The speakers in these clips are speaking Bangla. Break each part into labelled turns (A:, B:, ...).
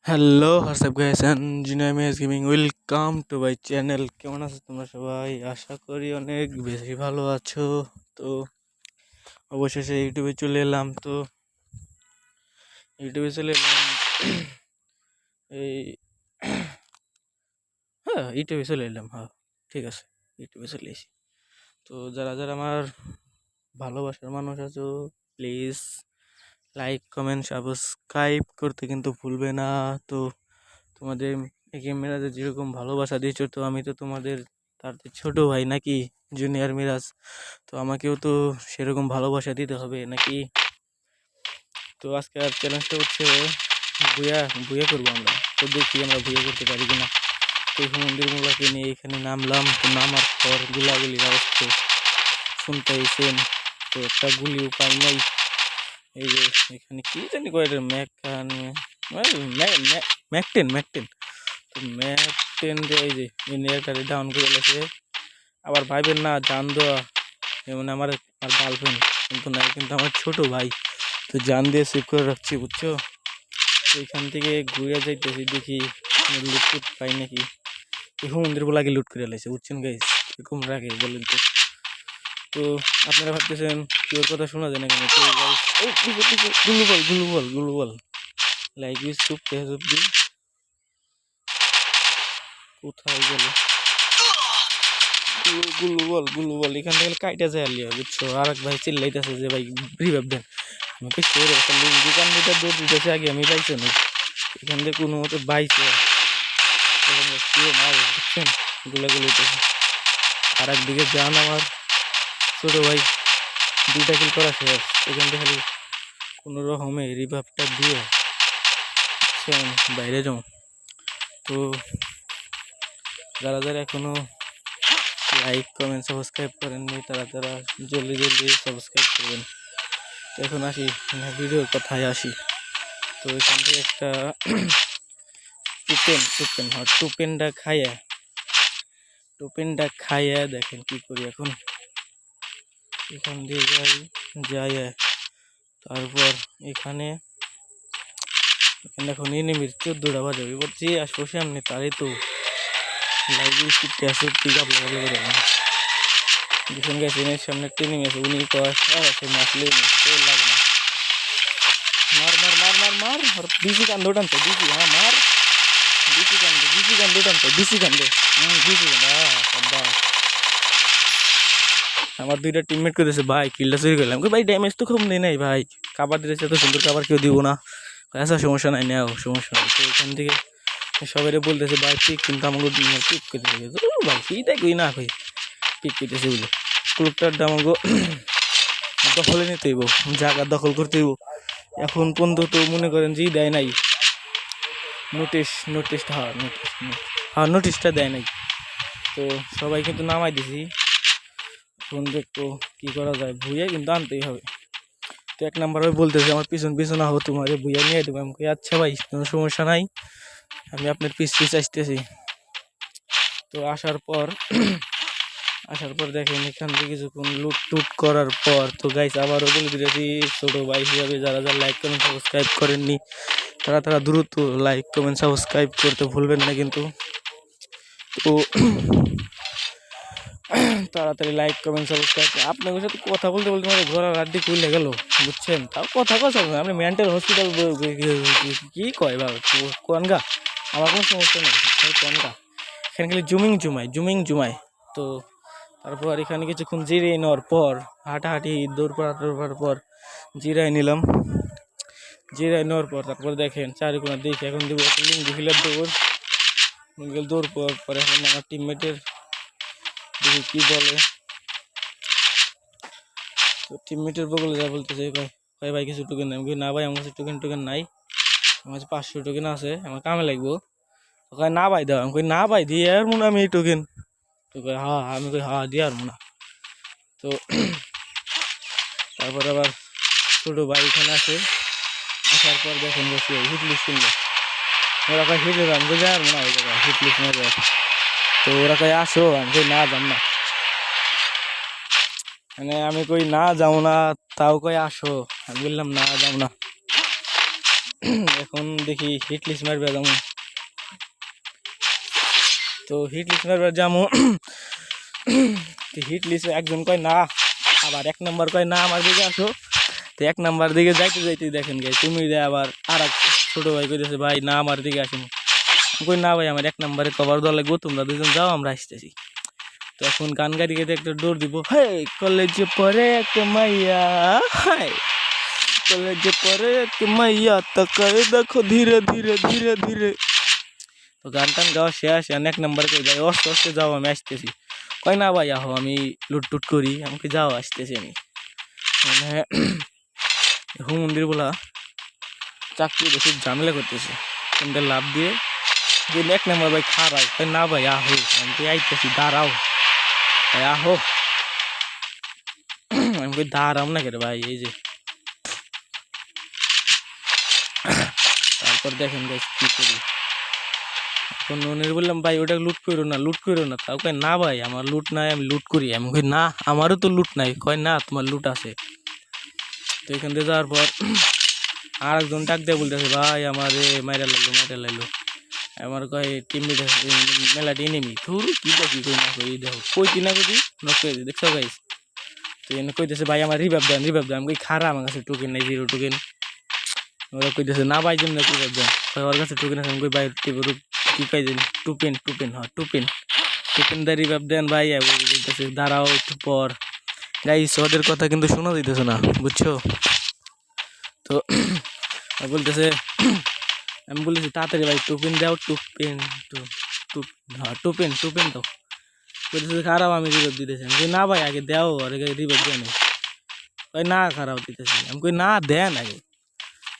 A: হ্যালো হোয়াটসঅ্যাপ গাইস এন্ড জিনামিয়াস gaming welcome to my channel. কেমন আছো তোমরা সবাই? আশা করি অনেক বেশি ভালো আছো। তো অবশেষে ইউটিউবে চলে এলাম। তো ইউটিউবে চলে এলাম এই হ্যাঁ ইউটিউবে চলে এলাম। হ্যাঁ ঠিক আছে, ইউটিউবে চলে এসেছি। তো যারা যারা আমার ভালোবাসার মানুষ আছো, প্লিজ লাইক কমেন্ট সাবস্ক্রাইব করতে কিন্তু ভুলবে না। তো তোমাদের একে মিরাজে যেরকম ভালোবাসা দিয়েছো, তো আমি তো তোমাদের তার চেয়ে ছোট ভাই নাকি, জুনিয়র মিরাজ। তো আমাকেও তো সেরকম ভালোবাসা দিতে হবে নাকি। তো আজকে আর চ্যালেঞ্জটা হচ্ছে ভুয়া ভুয়া করবো আমরা। তো দেখি আমরা ভুয়া করতে পারি কিনা। তো এই মন্দির মূলাকে নিয়ে এখানে নামলাম। তো নামার পর গুলাগুলির আওয়াজ তো শুনতেইছেন। তো একটা গুলিও পাই নাই। এই যে এখানে কি জানি কয় এটা ম্যাকান ম্যাকটেন ম্যাকটেন। তো ম্যাকটেন যে এই যে ইন্ডিয়াটারে ডাউন করে গেছে। আবার ভাইবেন না জান দেওয়া যেমন আমার আমার গার্লফ্রেন্ড কিন্তু নাই, কিন্তু আমার ছোট ভাই। তো জান দিয়ে সেভ করে রাখছি বুঝছো। তো এখান থেকে ঘুরে যাইতেছি, দেখি লুট টুট পাই নাকি। এই মন্দির বলে আগে লুট করে লাইছে বুঝছেন গাইস, এরকম রাখে বলেন তো। তো আপনারা ভাবতেছেন কেউ কথা শোনা যায় না কেন? তো গাইস ও গুলু বল গুলু বল গুলু বল লাইক উইস চুপ তেজব দি কোথায় গেল গুলু বল এখান থেকে কাইটা যায় আলিয়া বুঝছো। আর এক ভাই চিল্লাইতেছে যে ভাই রিভাইভ দেন। আমাকে সরে একটা দোকান দুটা দৌড় দিতেছে, আগে আমি পাইছো না। এখান থেকে কোনো মতো বাইছে মার বুঝছেন, গুলাগুলি হইতেছে। আর একদিকে যান আমার ছোট ভাই 2টা কিল করা শেষ। এখান থেকে খালি কোনো রকমে রিভাইভটা দিয়ে বুঝছেন বাইরে যাও। তো যারা যারা এখনো লাইক কমেন্ট সাবস্ক্রাইব করেননি তারা তারা জলদি জলদি সাবস্ক্রাইব করবেন। তো এখন আসি ভিডিওর কথায় আসি। তো এখান থেকে একটা টোপেনটা খাইয়া দেখেন কি করি এখন। এখান দিয়ে যাই তারপর এখানে এখন এনিমির 14টা বাজাবে বলছি আসবো সামনে তারই তো লাইভে শিখতে আসো পিক আপ করে দেখুন গেছে এর সামনে একটা এনিমি আছে। উনি কয় সে মাসলে লাগে না। মার মার মার মার মার আর বিসি কান্দ টানছে বিসি। হ্যাঁ মার বিসি কান্দ টানছে বিসি কান্দ আমার 2টা টিমমেট করেছে ভাই কিলটা চুরি করলাম। ভাই ড্যামেজ তো কম নেই নাই ভাই, কাবার দিয়েছে তো সুন্দর কাবার কেউ দিব না। আচ্ছা সমস্যা নাই নেও সমস্যা নাই। তো এখান থেকে সবাই বলতেছে ভাই পিক, কিন্তু আমাকে পিক করতেছে ভাই সেইটাই কই না কই পিক করতেছে বলে ক্লুকটারটা আমাকে দখলে নিতে হইব, জায়গা দখল করতে হইব। এখন পর্যন্ত তো মনে করেন যে দেয় নাই নোটিশটা দেয় নাই। তো সবাই কিন্তু নামাই দিছি। এখন দেখতো কি করা যায়, ভুইয়া কিন্তু আনতেই হবে। তো 1 নাম্বার বলতেছে আমার পিছন পিছন আহো তোমার ভুইয়া নিয়ে দেবো। আমি আচ্ছা ভাই কোনো সমস্যা নাই, আমি আপনার পিছ আসতেছি। তো আসার পর দেখেন এখান থেকে কিছুক্ষণ লুট টুট করার পর তো গাইস আবারও বলে দিয়েছি ছোট ভাই হিসাবে যারা যারা লাইক কমেন্ট সাবস্ক্রাইব করেননি তারা দ্রুত লাইক কমেন্ট সাবস্ক্রাইব করতে ভুলবেন না কিন্তু। তো তাড়াতাড়ি লাইক কমেন্ট সাবস্ক্রাইব। আপনাদের সাথে কথা বলতে বলতে আমাদের ঘোড়ার রাড্ডি খুলে গেল বুঝছেন। তাও কথা আপনি মেন্টাল হসপিটাল কি কয় বা কোনগা, আমার কোনো সমস্যা নেই কোনগা। এখানে খালি জুমিং জুমায়। তো তারপর এখানে কিছুক্ষণ জিরিয়ে নেওয়ার পর হাঁটাহাঁটি দৌড় পর জিরাই নিলাম। জিরাই নেওয়ার পর তারপর দেখেন চারিকোনা দেখি এখন দেবো একটা লুঙ্গি ফিলার দৌড় পর এখন আমার টিমমেটের দেখি কি বলে। তো টিমমেটের বগলে যা বলতেছে কয় ভাই কিছু টোকেন নাই। আমি না ভাই আমার কাছে টোকেন নাই, আমার কাছে 500 টোকেন আছে, আমার কামে লাগবো। কয় না ভাই দাও। আমি কই না ভাই দিয়ে আর মনে আমি এই টোকেন। তো কয় হ্যাঁ, আমি কই হ্যাঁ দিয়ে আর মনে। তো তারপর আবার ছোটো ভাই এখানে আসে। আসার পর দেখেন বসে হিটলিস্ট কিনলো। ওরা কয় হিট আমি কই যাই আর মনে ওই জায়গায় হিটলিস্ট নিয়ে যায়। তো ওরা কয় আসো, আমি কই না যাম না। মানে আমি কই না যাও না, তাও কই আসো, আমি বললাম না যাও না। এখন দেখি হিট লিস্ট মারবে যেমন, তো হিট লিস্ট মারবে যেমন হিট লিস্ট একজন কয় না, আবার 1 নম্বর কয় না আমার দিকে আসো। তো 1 নম্বর দিকে যাইতে যাইতে দেখেন গে তুমি আবার আর এক ছোটো ভাই কইতেছে ভাই না আমার দিকে আসেন। কই না ভাই আমার 1 নম্বরে কভার দেওয়া লাগবো, তোমরা দুজন যাও আমরা আসতেছি। তো এখন গান গাড়ি গেতে একটা দৌড় দিব, হে কলেজে পড়ে এক মাইয়া, হাই কলেজে পড়ে এক মাইয়া তাকায় দেখো ধীরে ধীরে ধীরে ধীরে। তো গান টান গাওয়া শেষ, 1 নম্বরে কই ভাই অস্তে অস্তে যাও আমি আসতেছি। কয় না ভাই আহো আমি লুটটুট করি, আমাকে যাও আসতেছি আমি। মানে মন্দির বলা চাকরি বেশি ঝামেলা করতেছে, কিন্তু লাভ দিয়ে যে 1 নম্বর ভাই খারাপ, না ভাই আহো আমি কই আইতেছি দাঁড়াও ভাই আহো। আমি কই দাঁড়াম না কেন ভাই, এই যে তারপর দেখেন গাইস কি করি। এখন ননির বললাম ভাই ওটা লুট করো না লুট করো না, তাও কয় না ভাই আমার লুট নাই আমি লুট করি। আমি কই না আমারও তো লুট নাই। কয় না তোমার লুট আছে। তো এখান থেকে যাওয়ার পর আর একজন ডাক দিয়ে বলতেছে ভাই আমার মাইরা লাগলো। আমার কয় টিমমেট মেলাটি নেমি থুর কি দেখি কই না কই দেখো কইতি না কইতি নক দেখছো গাইস। তো এনে কইতেছে ভাই আমার রিভাইভ দেন। আমি কই খারা আমার কাছে টোকেন নাই, 0 টোকেন। ওরা কইতেছে না ভাই যেমন রিভাইভ দেন, ওর কাছে টোকেন আছে। আমি কই ভাই কি কই দেন টুপেন হ্যাঁ টুপেন দা রিভাইভ দেন ভাই। বলতেছে দাঁড়াও একটু পর। গাইস ওদের কথা কিন্তু শোনা যাইতেছে না বুঝছো। তো বলতেছে আমি বলেছি তাড়াতাড়ি ভাই টুপেন দাও হ্যাঁ টুপেন দাও। বলতেছে খারাপ আমি রিভাইভ দিতেছি। আমি কই না ভাই আগে দাও আর রিভাইভ দেন। কই না খারাপ দিতেছি। আমি কই না দেন আগে।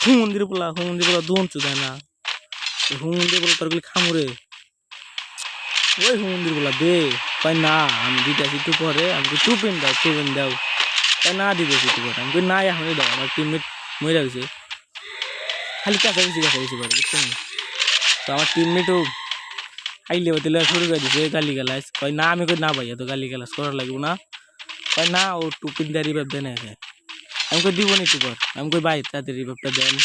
A: হুমন্দির পোলা দোনচু দেয় না। হুমন্দির পোলা তোর গুলি খামুরে ওই হুমন্দির পোলা দে। কয় না আমি দিতেছি একটু পরে। আমি কই টুপেন দাও। কয় না দিতেছি একটু পরে। আমি কই না এখনই দাও, আমার টিমমেট মরে গেছে খালি কাছাকাছি করে বুঝছেন। তো আমার টিমমেটও আইলে হইলে শুরু করে দিছে গালি গালাস। কয় না আমি কই না ভাই এত গালি গালাস করার লাগবো না। কয় না ও টুপিন দাঁড়ি রিভাইভ দেয় না একে। আমি কই দিব নি একটু পর। আমি কই ভাই তাড়াতাড়ি রিভাইভটা দেন।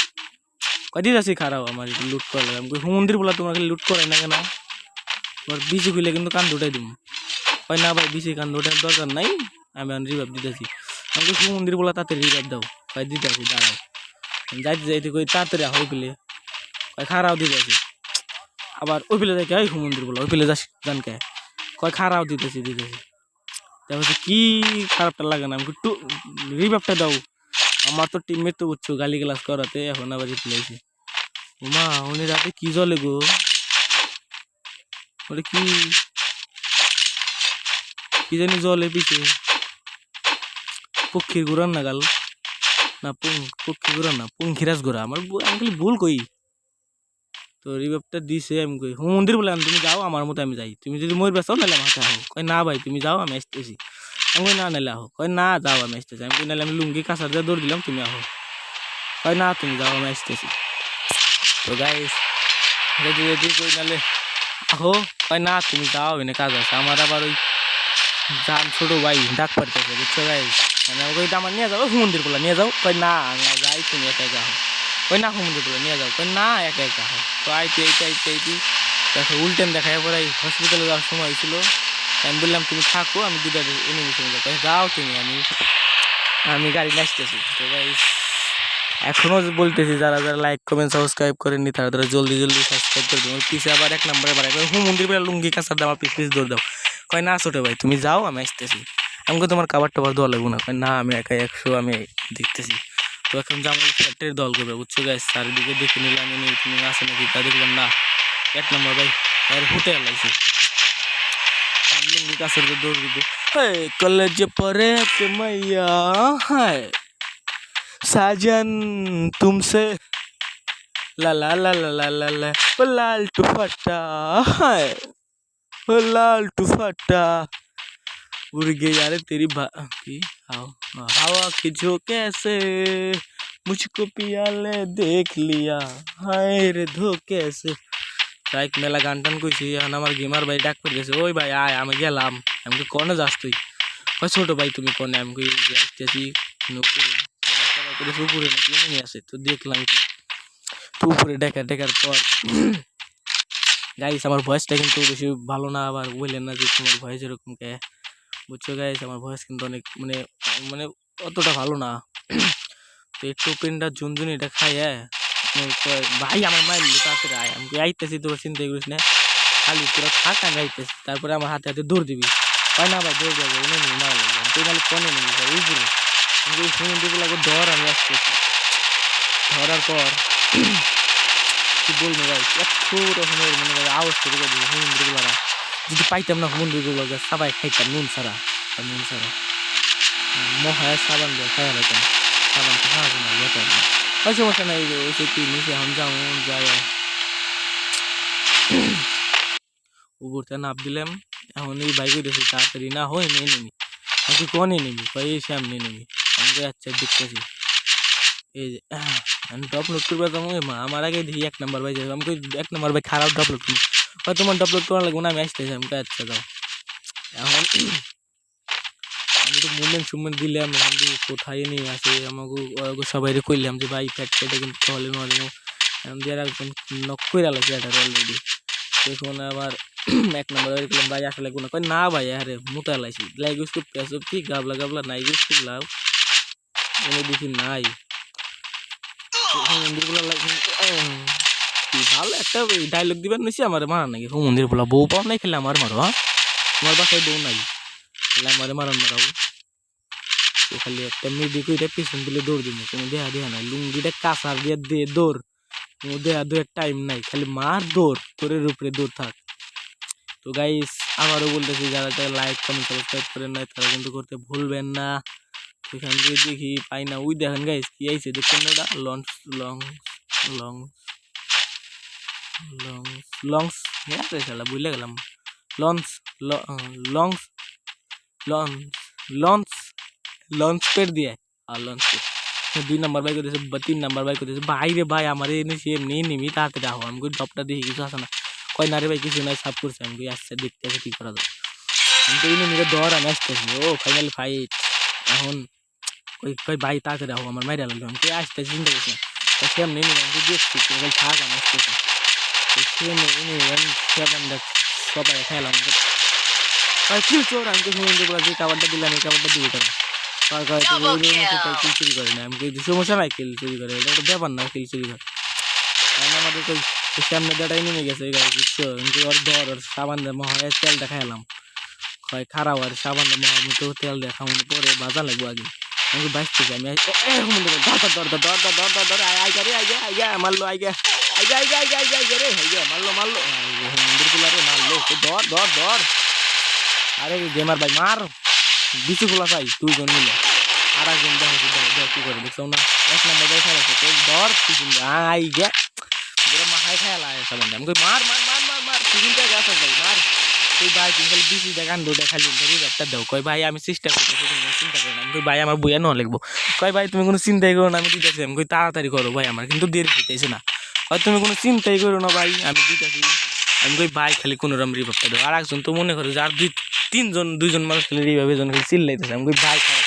A: কয় দিতেছি খারাপ আমার একটু লুট করা লাগে। আমি কই হুমন্দির বলা তোমার লুট করে না কেন, তোমার বিসি খুলে কিন্তু কান দুটাই দিব। কয় না ভাই বিসি কান দুটার দরকার নাই, আমি রিভাইভ দিতেছি। আমি কই হুমন্দির বলা তাড়াতাড়ি রিভাইভ দাও। কয় দিতেছি দাঁড়াও। যাইতে কই তাড়াতাড়ি আহ ওই পেলে। কয় খারাপ দিতেছি। আবার ওই পেলে যাই ওই হুমন্দির বলা ওই পেলে যাস জানকে। কয় খারাপ দিতেছি। তারপর কি খারাপটা লাগে না, আমি একটু রিভাইভটা দাও। আমার তো টিমমেট তো বুঝছো গালি গ্লাস করাতে এখন আবার রিপ্লাইছি। মা উনি রাতে কি জলে গো, ওটা কি জানি জলে পিছে পক্ষীর ঘোরার না গাল না পক্ষী ঘোরা না পঙ্খিরাজ ঘোরা। আমি খালি ভুল কই। তো রিভাইভটা দিছে। আমি কই মন্দির বলে তুমি যাও আমার মতো আমি যাই, তুমি যদি মরে বেসাও নাহলে আমার হাতে আহো। কয় না ভাই তুমি যাও আমি আসতেছি। আমি কই না নাহলে আহো। কয় না যাও আমি আসতেছি। আমি কই নাহলে আমি লুঙ্গি কাঁচার দিয়ে দৌড় দিলাম তুমি আহো। কয় না তুমি যাও আমি আসতেছি। তো গাইস যদি কই নাহলে আহো। কয় না তুমি যাও এনে কাজ আছে আমার। আবার ওই যান ছোট ভাই ডাক পারতেছে বুঝছো গাইস। মানে ওই আমার নিয়ে যাও মন্দির বলা নিয়ে যাও। কয় না আমি যাই তুমি একা আহো। কই না সমুদ্র বলে নিয়ে যাও। কই না একা আহো। তো আইতে দেখো উল্টেন দেখায় পরে হসপিটালে যাওয়ার সময় হয়েছিল। আমি বললাম তুমি থাকো আমি দুটা এনিমির সঙ্গে যাও তুমি আমি গাড়ি নাচতেছি। তো গাইস এখনো বলতেছি যারা লাইক কমেন্ট সাবস্ক্রাইব করেননি তারা জলদি সাবস্ক্রাইব করে দেবো। পিছে আবার 1 নম্বরে বাড়াই মন্দির বেলা লুঙ্গি কাঁচার দাম পিস দৌড় দাও। কয় না ছোটো ভাই তুমি যাও আমি আসতেছি। আমাকে তোমার খাবার টাবার দেওয়া লাগবো না। কয় না আমি একাই 100 আমি দেখতেছি। তো এখন জামাই ফ্যাক্টরির দল করবে বুঝছো গাইস। চারিদিকে দেখে নিলাম তুমি আসে নাকি, তা দেখলাম না 1 নম্বর ভাই আর হুটে লাগছে লুঙ্গি কাছের দৌড় দিব। কলেজে পড়ে কে মাইয়া হায় साजन तुमसे ला ला ला ला ला ला ला ओ लाल दुपट्टा है ओ लाल दुपट्टा उड़ गई यार तेरी की हवा के झोंके से मुझको पिया ले देख लिया हाय रे धोखे से। লাইক মেলা গান টান কইছি এখন আমার গেমার ভাই ডাক করে গেছে। ওই ভাই আয় আমি গেলাম। আমি কোনে যাস তুই? ওই ছোট ভাই তুমি কোনে? আমি কই আসতেছি উপরে নাকি এমনি আছে। তো দেখলাম কি উপরে দেখার পর গাইস আমার ভয়েসটা কিন্তু বেশি ভালো না, আবার বললেন না যে তোমার ভয়েস এরকম কে, বুঝছো গাইস আমার ভয়েস কিন্তু অনেক মানে মানে অতটা ভালো না। তো একটু পেনটা ঝুনঝুনিটা খাই ভাই আমার মায়ের তাড়াতাড়ি আয়, আমি আইতেছি তোরা চিন্তা করিস না, খালি তোরা থাক আমি আইতেছি, তারপরে আমার হাতে হাতে দৌড় দিবি, হয় না ভাই দৌড় যাবে এনে নিবি মারা লাগবে, তুই নাহলে কনে নিবি ভাই উপরে কিন্তু এই সমুদ্রগুলো ধর, আমি আসতেছি ধরার পর কি বলবো ভাই এত রকমের মনে করে আওয়াজ করে দিবে সমুদ্রগুলারা, যদি পাইতাম না সমুদ্রগুলো সবাই খাইতাম নুন ছাড়া মহায় সাবান দিয়ে খাইয়া লাইতাম, সাবান তো খাওয়া না বেটার না, ওই সমস্যা নাই ওই কি নিচে এখন যাও যাই উপর থেকে নাপ দিলাম। এখন এই বাইক হইতেছি তাড়াতাড়ি না হয় নিয়ে নিবি, আমি কনে নিবি কয়ে সামনে নিবি, আমি আচ্ছা দেখতেছি এই যে আমি ডপলোড করবো মা আমার আগে দেখি 1 নম্বর ভাই যাবে, আমি 1 নম্বর ভাই খারাপ ডপলোড করি, হয় তোমার ডপলোড করা লাগবে না আমি আসতেছি, আমি আচ্ছা যাও। এখন আমি তো মুভমেন্ট দিলাম, এখন কোথায় নিয়ে আসে আমাকে সবাই কইলাম যে ভাই ফ্যাট ফেটে কিন্তু তাহলে নলে এখন দিয়ে একজন নক করে আলাইছে এটা অলরেডি, দেখুন আবার 1 নম্বর করলাম ভাই আসলে কোনো কয় না ভাই আরে মোটা লাইছি লাইক ইউজ করতে আসো কি গাবলা গাবলা নাই ইউজ করলাম এনে দেখি নাই মন্দিরগুলো ভালো একটা ডায়লগ দিবার নিছি আমার মারা নাকি মন্দির বলা বউ পাও নাই খেলে আমার মারো, হ্যাঁ তোমার বাসায় বউ নাই খেলে আমার মারান মারাও, তো খালি একটা মেয়ে কইটা পিছন দিলে দৌড় দিব, কোনো দেহা নাই লুঙ্গিটা কাঁচার দিয়ে দিয়ে দৌড়, কোনো দেহা টাইম নাই খালি মার দৌড় তোরের উপরে দৌড় থাক। তো গাইস আবারও বলতেছি যারা যারা লাইক কমেন্ট সাবস্ক্রাইব করেন নাই তারা কিন্তু করতে ভুলবেন না। এখান থেকে দেখি পাই না, ওই দেখেন গাইস কি আইছে দেখছেন ওটা launch long long long launch হ্যাঁ শালা বুঝলে গেলাম launch launch launch launch launch পেট দিয়ে আর লঞ্চ পেট 2 নম্বর বাইক করতেছে 3 নম্বর বাইক করতেছে ভাই রে ভাই আমার এনে সে এমনি নিবি তাড়াতাড়ি আহো, আমি টপটা দেখি কিছু আসে না, কয় না রে ভাই কিছু নাই সাফ করছে, আমি আসছে দেখতে আছে কি করা যায়, আমি তো এনে নিয়ে দর আমি আসতেছি ও ফাইনালি ফাইট। এখন কই ভাই তাড়াতাড়ি আহো আমার মাইরা লাগলো, আমি আসতে চিন্তা করছি না সেমনি নিয়ে আমি দেখছি থাক আমি আসতেছি, সবাই খেলাম কিল চোর, আমি তো যে খাবারটা দিলাম এই খাবারটা দিবি তারা কিল চুরি করে না, আমি সমস্যা নাই কিল চুরি করে এটা একটা ব্যাপার না কিল চুরি করে, কারণ আমাদের তো সামনে দাঁড়াই নেমে গেছে এই গাড়ি বুঝছো, ওর ধর ওর সাবান দিয়ে মহায় তেল দেখাইলাম হয় খারাপ আর সাবান দিয়ে মহা তো তেল দেখা মনে পরে বাজা লাগবো আগে, আমি বাঁচতেছি আমি মারলো আইগা আইগা আইগা আইগা আইগা আইগা রে আইগা মারলো মন্দির গুলারে মারলো ধর ধর ধর, আরে গেমার ভাই মার বিচু গুলা চাই 2 জন মিলে আর একজন দেখো কি করে দেখছো না 1 নম্বর দেখে খেলাছে তো ধর পিছন আইগা পুরো মাথায় খেলা আছে বন্ধু, আমি মার মার মার মার মার তিনটা গাছ ভাই মার, তুই ভাই তুমি খালি বিচি দেখান দুটা খালি ধরি একটা দাও, কয় ভাই আমি চেষ্টা করতেছি তুমি চিন্তা করো না, আমি ভাই আমার বইয়া ন লিখবো, কয় ভাই তুমি কোনো চিন্তাই করো না আমি দিতেছি, আমি তাড়াতাড়ি করো ভাই আমার কিন্তু দেরি হইতেছে না, কয় তুমি কোনো চিন্তাই করো না ভাই আমি দিতেছি, আমি ভাই খালি কোনো রকম রিভাবটা দেবো, আর একজন তো মনে করো যে আর 2 জন মানুষ খালি রিভাব এজন খালি চিল্লাইতেছে, আমি ভাই খারাপ